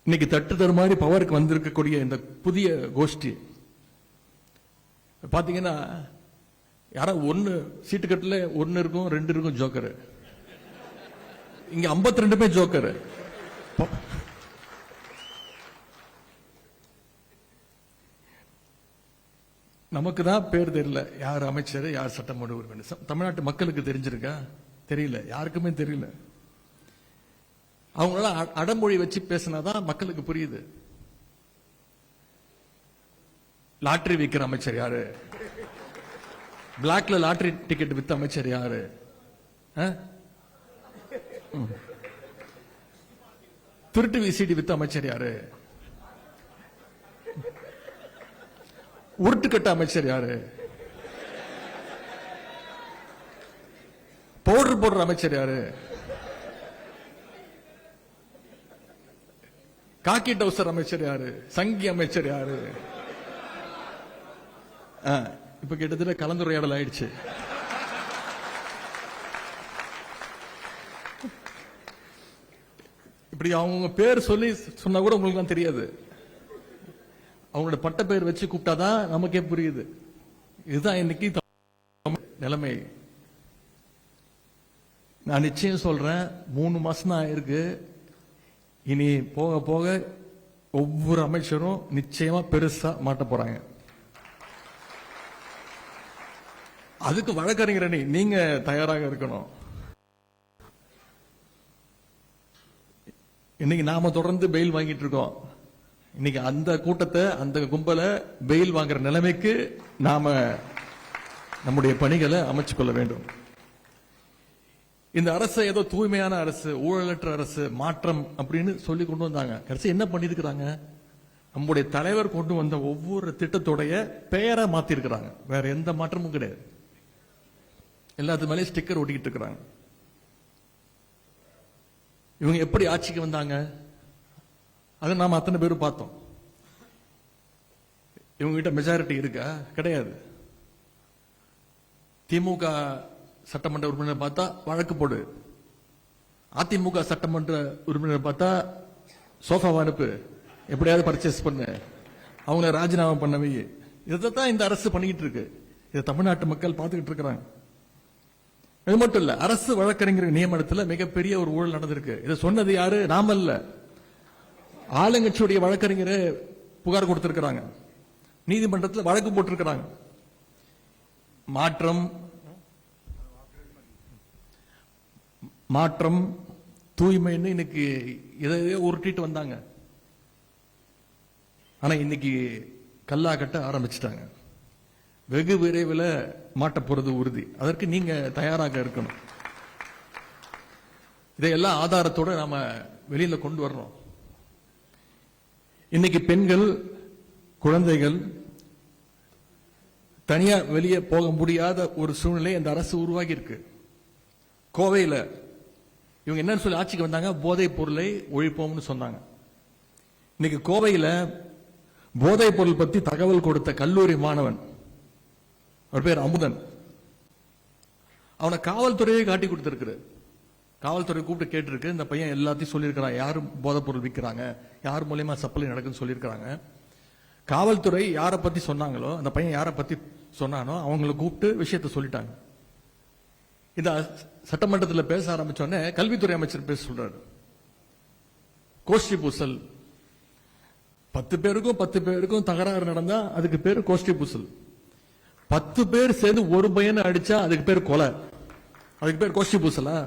இன்னைக்கு தட்டுதர் மாதிரி பவருக்கு வந்திருக்கக்கூடிய இந்த புதிய கோஷ்டி பாத்தீங்கன்னா யாராவது ஒன்னு சீட்டு கட்டில ஒன்னு இருக்கும், 2 இருக்கும் ஜோக்கர். இங்க 52 பேர் ஜோக்கர். நமக்கு தான் பேர் தெரியல, யார் அமைச்சர் யார் சட்டமன்ற உறுப்பினர். தமிழ்நாட்டு மக்களுக்கு தெரிஞ்சிருக்கா? தெரியல, யாருக்குமே தெரியல. அவங்களால அடமொழி வச்சு பேசினாதான் மக்களுக்கு புரியுது. லாட்டரி விற்கிற அமைச்சர் யாரு? பிளாக்ல லாட்டரி டிக்கெட் வித்த அமைச்சர் யாரு? திருட்டு விசிடி வித்த அமைச்சர் யாரு? உருட்டு கட்ட அமைச்சர் யாரு? பவுடர் போடுற அமைச்சர் யாரு? காக்கி டவுசர் அமைச்சர் யாரு? சங்கி அமைச்சர் யாரு? இப்ப கிட்டத்தட்ட கலந்துரையாடல் ஆயிடுச்சு. இப்படி அவங்க பேர் சொல்லி சொன்னா கூட உங்களுக்கு தான் தெரியாது. அவங்களோட பட்ட பேர் வச்சு கூப்பிட்டாதான் நமக்கே புரியுது. இதுதான் இன்னைக்கு நிலைமை. நான் நிச்சயம் சொல்றேன், 3 மாசம் தான் ஆயிருக்கு. இனி போக போக ஒவ்வொரு அமைச்சரும் நிச்சயமா பெருசா மாட்ட போறாங்க. அதுக்கு வழக்கறிஞர் நீங்க தயாராக இருக்கணும். இன்னைக்கு நாம தொடர்ந்து பெயில் வாங்கிட்டு இருக்கோம். இன்னைக்கு அந்த கூட்டத்தை, அந்த கும்பலை பெயில் வாங்குற நிலைமைக்கு நாம நம்முடைய பணிகளை அமைச்சு கொள்ள வேண்டும். இந்த அரசு ஏதோ தூய்மையான அரசு, ஊழலற்ற அரசு, மாற்றம் அப்படின்னு சொல்லி கொண்டு வந்தாங்க. கடைசி என்ன பண்ணிருக்கிறாங்க? நம்முடைய தலைவர் கொண்டு வந்த ஒவ்வொரு திட்டத்துடைய பெயரை மாத்தி இருக்கிறாங்க. வேற எந்த மாற்றமும் கிடையாது. எல்லாத்து மேலேயும் ஸ்டிக்கர் ஒட்டிக்கிட்டு இருக்கிறாங்க. இவங்க எப்படி ஆட்சிக்கு வந்தாங்க? அதை நாம அத்தனை பேரும் பார்த்தோம். இவங்க கிட்ட மெஜாரிட்டி இருக்கா? கிடையாது. திமுக சட்டமன்ற உறுப்பினர் பார்த்தா வழக்கு போடு, அதிமுக சட்டமன்ற உறுப்பினர் பார்த்தா சோஃபாவை அனுப்பு, எப்படியாவது பர்ச்சேஸ் பண்ணு, அவங்கள ராஜினாமா பண்ணவே. இதைத்தான் இந்த அரசு பண்ணிக்கிட்டு இருக்கு. இதை தமிழ்நாட்டு மக்கள் பார்த்துக்கிட்டு இருக்கிறாங்க. இது மட்டும் இல்ல, அரசு வழக்கறிஞர் நியமனத்தில் மிகப்பெரிய ஒரு ஊழல் நடந்திருக்கு. இதை சொன்னது யாரு? நாம இல்ல, ஆளுங்கட்சியுடைய வழக்கறிஞர் புகார் கொடுத்திருக்கிறாங்க. நீதிமன்றத்தில் வழக்கு போட்டிருக்கிறாங்க. மாற்றம் தூய்மைன்னு இன்னைக்கு இதையே உருட்டிட்டு வந்தாங்க. ஆனா இன்னைக்கு கல்லா கட்ட ஆரம்பிச்சுட்டாங்க. வெகு விரைவில் மாட்ட போறது உறுதி. அதற்கு நீங்க தயாராக இருக்கணும். இதையெல்லாம் ஆதாரத்தோட நாம வெளியில கொண்டு வரணும். இன்னைக்கு பெண்கள், குழந்தைகள் தனியா வெளியே போக முடியாத ஒரு சூழ்நிலை இந்த அரசு உருவாகி இருக்கு. கோவையில் இவங்க என்ன சொல்லி ஆட்சிக்கு வந்தாங்க? போதைப் பொருளை ஒழிப்போம்னு சொன்னாங்க. இன்னைக்கு கோவையில் போதைப் பொருள் பத்தி தகவல் கொடுத்த கல்லூரி மாணவன், அவர் பேர் அமுதன், அவனை காவல்துறையை காட்டி கொடுத்திருக்கு. காவல்துறை கூப்பிட்டு கேட்டிருக்கு. இந்த பையன் எல்லாத்தையும் சொல்லியிருக்கிறான், யாரு போதைப் பொருள் விற்கிறாங்க, யார் மூலியமா சப்ளை நடக்குன்னு சொல்லியிருக்கிறாங்க. காவல்துறை யாரை பத்தி சொன்னாங்களோ, அந்த பையன் யாரை பத்தி சொன்னானோ அவங்களை கூப்பிட்டு விஷயத்தை சொல்லிட்டாங்க. இந்த சட்டமன்றத்தில் பேச ஆரம்பிச்சோடனே கல்வித்துறை அமைச்சர் பேச சொல்றாரு. கோஷ்டி பூசல், 10 பேருக்கும் தகராறு நடந்தா அதுக்கு பேரு கோஷ்டி பூசல். 10 பேர் சேர்ந்து ஒரு பையனை அடிச்சா அதுக்கு பேர் கொலை, அதுக்கு பேர் கோஷ்டி பூசலா?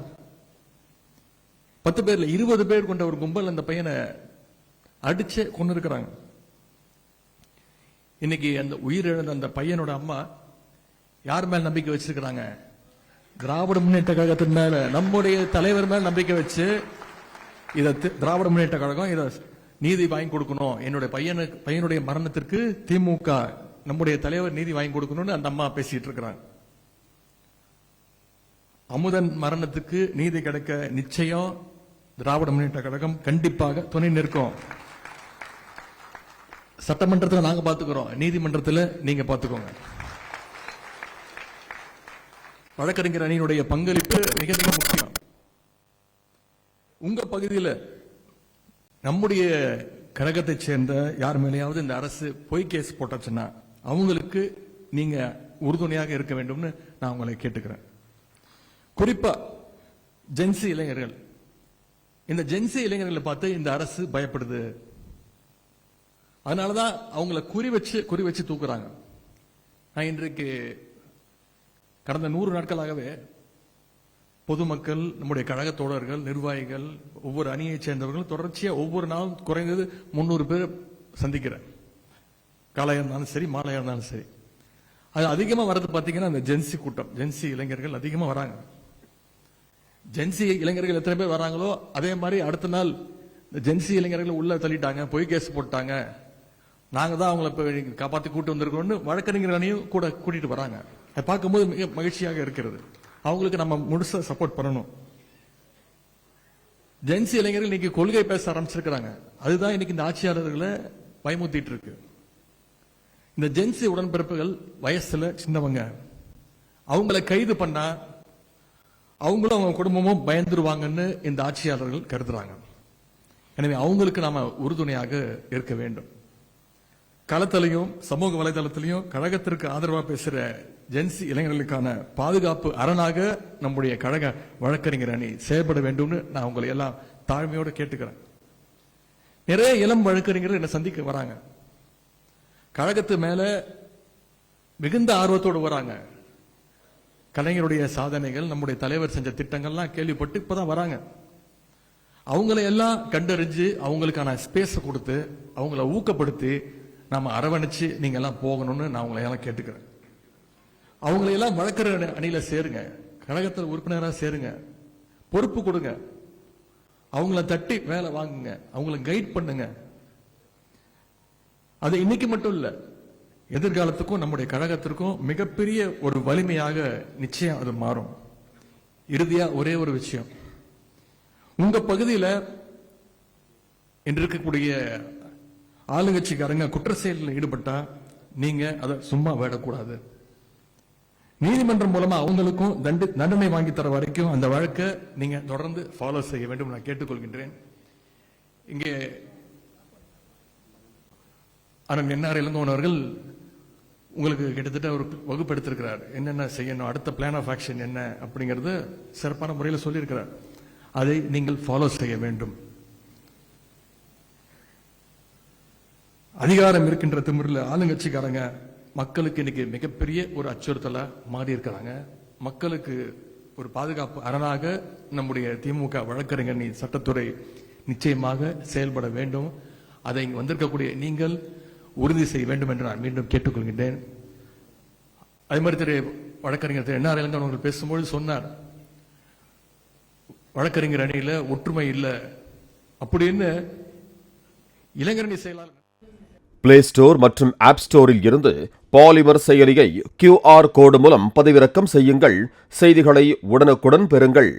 10 பேர்ல 20 பேர் கொண்ட ஒரு கும்பல் அந்த பையனை அடிச்சு கொண்டு இருக்கிறாங்க. இன்னைக்கு அந்த உயிரிழந்த அந்த பையனோட அம்மா யார் மேல் நம்பிக்கை வச்சிருக்கிறாங்க? திராவிட முன்னேற்ற கழகத்தின் மேல, நம்முடைய தலைவர் மேல் நம்பிக்கை வச்சு இத திராவிட முன்னேற்ற கழகம் இத நீதி வாங்கி கொடுக்கணும், என்னுடைய பையனுடைய மரணத்திற்கு திமுக நம்முடைய தலைவர் நீதி வாங்கி கொடுக்கணும்னு அந்த அம்மா பேசிட்டு இருக்கிறாங்க. அமுதன் மரணத்துக்கு நீதி கிடைக்க நிச்சயம் திராவிட முன்னேற்ற கழகம் கண்டிப்பாக துணை நிற்கும். சட்டமன்றத்தில் நாங்க பாத்துக்கிறோம், நீதிமன்றத்தில் நீங்க பாத்துக்கோங்க. வழக்கறிஞர் அணியினுடைய பங்களிப்பு மிக மிக முக்கியம். உங்க பகுதியில் நம்முடைய கழகத்தைச் சேர்ந்த யார் மேலேயாவது இந்த அரசு பொய் கேஸ் போட்டாச்சுன்னா அவங்களுக்கு நீங்க உறுதுணையாக இருக்க வேண்டும்னு நான் உங்களை கேட்டுக்கிறேன். குறிப்பா ஜென்சி இளைஞர்கள், இந்த ஜென்சி இளைஞர்களை பார்த்து இந்த அரசு பயப்படுது. அதனாலதான் அவங்கள குறி வச்சு தூக்குறாங்க. நான் இன்றைக்கு கடந்த 100 நாட்களாகவே பொதுமக்கள், நம்முடைய கழக தோழர்கள், நிர்வாகிகள், ஒவ்வொரு அணியை சேர்ந்தவர்கள் தொடர்ச்சியா ஒவ்வொரு நாளும் குறைந்தது 300 பேர் சந்திக்கிறேன். காலையா இருந்தாலும் சரி, மாலையா இருந்தாலும் சரி. அது அதிகமா வர்றது பாத்தீங்கன்னா அந்த ஜென்சி கூட்டம், ஜென்சி இளைஞர்கள் அதிகமா வராங்க. ஜென்சி இளைஞர்கள் எத்தனை பேர் வராங்களோ அதே மாதிரி அடுத்த நாள் இந்த ஜென்சி இளைஞர்கள் உள்ள தள்ளிட்டாங்க, பொய் கேஸ் போட்டாங்க, நாங்க தான் அவங்களை காப்பாத்தி கூட்டு வந்திருக்கோம்னு வழக்கறிஞர் அணியும் கூட கூட்டிட்டு வராங்க. அதை பார்க்கும்போது மிக மகிழ்ச்சியாக இருக்கிறது. அவங்களுக்கு நம்ம முழுசா சப்போர்ட் பண்ணணும். ஜென்சி இளைஞர்கள் இன்னைக்கு கொள்கை பேச ஆரம்பிச்சிருக்கிறாங்க. அதுதான் இன்னைக்கு இந்த ஆட்சியாளர்களை பயமுத்திட்டு இருக்கு. இந்த ஜென்சி உடன்பிறப்புகள் வயசுல சின்னவங்க, அவங்களை கைது பண்ணா அவங்களும் அவங்க குடும்பமும் பயந்துருவாங்கன்னு இந்த ஆட்சியாளர்கள் கருதுறாங்க. எனவே அவங்களுக்கு நாம உறுதுணையாக இருக்க வேண்டும். களத்திலையும் சமூக வலைதளத்திலையும் கழகத்திற்கு ஆதரவாக பேசுற ஜென்சி இளைஞர்களுக்கான பாதுகாப்பு அரணாக நம்முடைய கழக வழக்கறிஞர் அணி செயல்பட வேண்டும்னு நான் உங்களை எல்லாம் தாழ்மையோடு கேட்டுக்கிறேன். நிறைய இளம் வழக்கறிஞர்கள் என்ன சந்திக்க வராங்க, கழகத்து மேல மிகுந்த ஆர்வத்தோடு வராங்க. கலைஞருடைய சாதனைகள், நம்முடைய தலைவர் செஞ்ச திட்டங்கள்லாம் கேள்விப்பட்டு இப்பதான் வராங்க. அவங்களை எல்லாம் கண்டறிஞ்சு அவங்களுக்கான ஸ்பேஸ் கொடுத்து அவங்கள ஊக்கப்படுத்தி நாம அரவணைச்சு நீங்க எல்லாம் போகணும்னு நான் உங்களை எல்லாம் கேட்டுக்கிறேன். அவங்களை எல்லாம் வழக்கறிஞர் அணியில சேருங்க, கழகத்தில் உறுப்பினராக சேருங்க, பொறுப்பு கொடுங்க, அவங்கள தட்டி வேலை வாங்குங்க, அவங்கள கைட் பண்ணுங்க. அது இன்னைக்கு மட்டும் இல்ல, எதிர்காலத்துக்கும் நம்முடைய கழகத்திற்கும் மிகப்பெரிய ஒரு வலிமையாக நிச்சயம் அது மாறும். இறுதியா ஒரே ஒரு விஷயம், உங்க பகுதியில் இன்று இருக்கக்கூடிய ஆளுங்கட்சிக்காரங்க குற்ற செயலில் ஈடுபட்டா நீங்க அதை சும்மா விடக்கூடாது. நீதிமன்றம் மூலமா அவங்களுக்கும் தண்டனை வாங்கி தர வரைக்கும் அந்த வழக்கை நீங்க தொடர்ந்து ஃபாலோ செய்ய வேண்டும் நான் கேட்டுக்கொள்கின்றேன். இங்கே அண்ணன் என்ஆர் இளங்கோவன் அவர்கள் உங்களுக்கு கிட்டத்தட்ட ஒரு வகுப்பு எடுத்திருக்கிறார், என்னென்ன செய்யணும், அடுத்த பிளான் ஆஃப் ஆக்ஷன் என்ன அப்படிங்கறது சிறப்பான முறையில் சொல்லியிருக்கிறார். அதை நீங்கள் ஃபாலோ செய்ய வேண்டும். அதிகாரம் இருக்கின்ற திமிரில் ஆளுங்கட்சிக்காரங்க மக்களுக்கு இன்னைக்கு மிகப்பெரிய ஒரு அச்சுறுத்தலா மாறி இருக்கிறாங்க. மக்களுக்கு ஒரு பாதுகாப்பு அரணாக நம்முடைய திமுக வழக்கறிஞர் சட்டத்துறை நிச்சயமாக செயல்பட வேண்டும். அதை இங்கு வந்திருக்கக்கூடிய நீங்கள் உறுதி செய்ய வேண்டும் என்று நான் மீண்டும் கேட்டுக்கொள்கின்றேன். அதே மாதிரி வழக்கறிஞர் திரு என்ஆர் இளங்கோவன் அவர்கள் பேசும்போது சொன்னார், வழக்கறிஞர் அணியில ஒற்றுமை இல்லை அப்படின்னு. இளைஞரணி செயலாளர் பிளே ஸ்டோர் மற்றும் ஆப் ஸ்டோரில் இருந்து பாலிமர் செயலியை QR கோடு மூலம் பதிவிறக்கம் செய்யுங்கள். செய்திகளை உடனுக்குடன் பெறுங்கள்.